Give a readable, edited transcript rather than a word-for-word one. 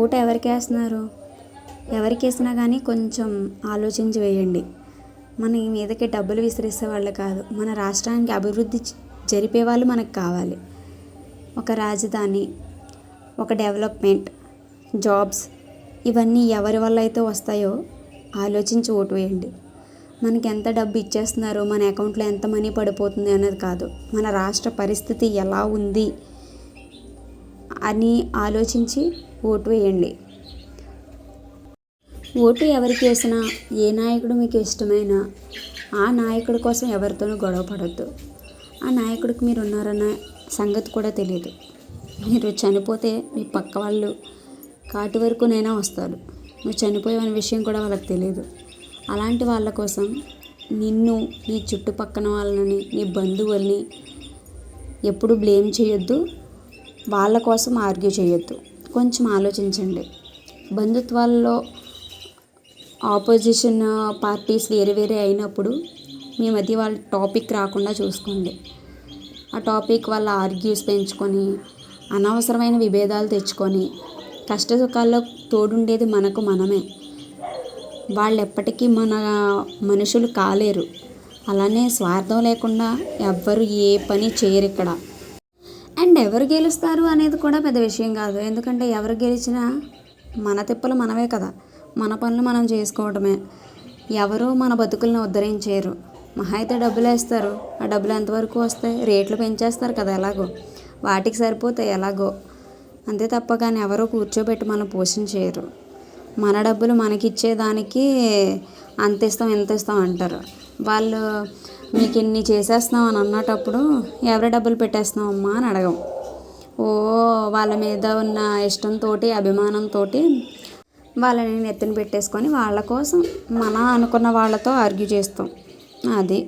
Vote ఎవరికి వేస్తున్నారు? ఎవరికి వేసినా కానీ కొంచెం ఆలోచించి వేయండి. మన మీదకి డబ్బులు విసిరేసే వాళ్ళు కాదు, మన రాష్ట్రానికి అభివృద్ధి జరిపే వాళ్ళు మనకు కావాలి. ఒక రాజధాని, ఒక డెవలప్మెంట్, జాబ్స్, ఇవన్నీ ఎవరి వల్ల అయితే వస్తాయో ఆలోచించి ఓటు వేయండి. మనకి ఎంత డబ్బు ఇచ్చేస్తున్నారో, మన అకౌంట్లో ఎంత మనీ పడిపోతుంది అనేది కాదు, మన రాష్ట్ర పరిస్థితి ఎలా ఉంది అని ఆలోచించి ఓటు వేయండి. ఓటు ఎవరికి వేసినా, ఏ నాయకుడు మీకు ఇష్టమైన ఆ నాయకుడి కోసం ఎవరితోనూ గొడవ పడొద్దు. ఆ నాయకుడికి మీరు ఉన్నారన్న సంగతి కూడా తెలియదు. మీరు చనిపోతే మీ పక్క వాళ్ళు కాటి వరకునైనా వస్తారు, నువ్వు చనిపోయావనే విషయం కూడా వాళ్ళకి తెలియదు. అలాంటి వాళ్ళ కోసం నిన్ను, నీ చుట్టుపక్కన వాళ్ళని, నీ బంధువుల్ని ఎప్పుడు బ్లేమ్ చేయొద్దు, వాళ్ళ కోసం ఆర్గ్యూ చేయొద్దు. కొంచెం ఆలోచించండి. బంధుత్వాల్లో ఆపోజిషన్ పార్టీస్ వేరే వేరే అయినప్పుడు మీ మధ్య వాళ్ళ టాపిక్ రాకుండా చూసుకోండి. ఆ టాపిక్ వల్ల ఆర్గ్యూస్ పెంచుకొని, అనవసరమైన విభేదాలు తెచ్చుకొని, కష్ట సుఖాల్లో తోడుండేది మనకు మనమే. వాళ్ళు ఎప్పటికీ మన మనుషులు కాలేరు. అలానే స్వార్థం లేకుండా ఎవ్వరు ఏ పని చేయరు ఇక్కడ. అండ్ ఎవరు గెలుస్తారు అనేది కూడా పెద్ద విషయం కాదు. ఎందుకంటే ఎవరు గెలిచినా మన తిప్పలు మనమే కదా, మన పనులు మనం చేసుకోవడమే. ఎవరు మన బతుకులను ఉద్ధరించారు. మహా అయితే డబ్బులు వేస్తారు, ఆ డబ్బులు ఎంతవరకు వస్తాయి? రేట్లు పెంచేస్తారు కదా, ఎలాగో వాటికి సరిపోతాయి ఎలాగో, అంతే తప్ప కానీ ఎవరో కూర్చోబెట్టి మనం పోషించేయరు. మన డబ్బులు మనకిచ్చేదానికి అంత ఇస్తాం ఇంత ఇస్తాం అంటారు. వాళ్ళు మీకు ఇన్ని చేసేస్తున్నాం అని అన్నటప్పుడు ఎవరి డబ్బులు పెట్టేస్తున్నాం అమ్మా అని అడగం. వాళ్ళ మీద ఉన్న ఇష్టంతో, అభిమానంతో వాళ్ళని నెత్తిన పెట్టేసుకొని వాళ్ళ కోసం మన అనుకున్న వాళ్ళతో ఆర్గ్యూ చేస్తాం. అది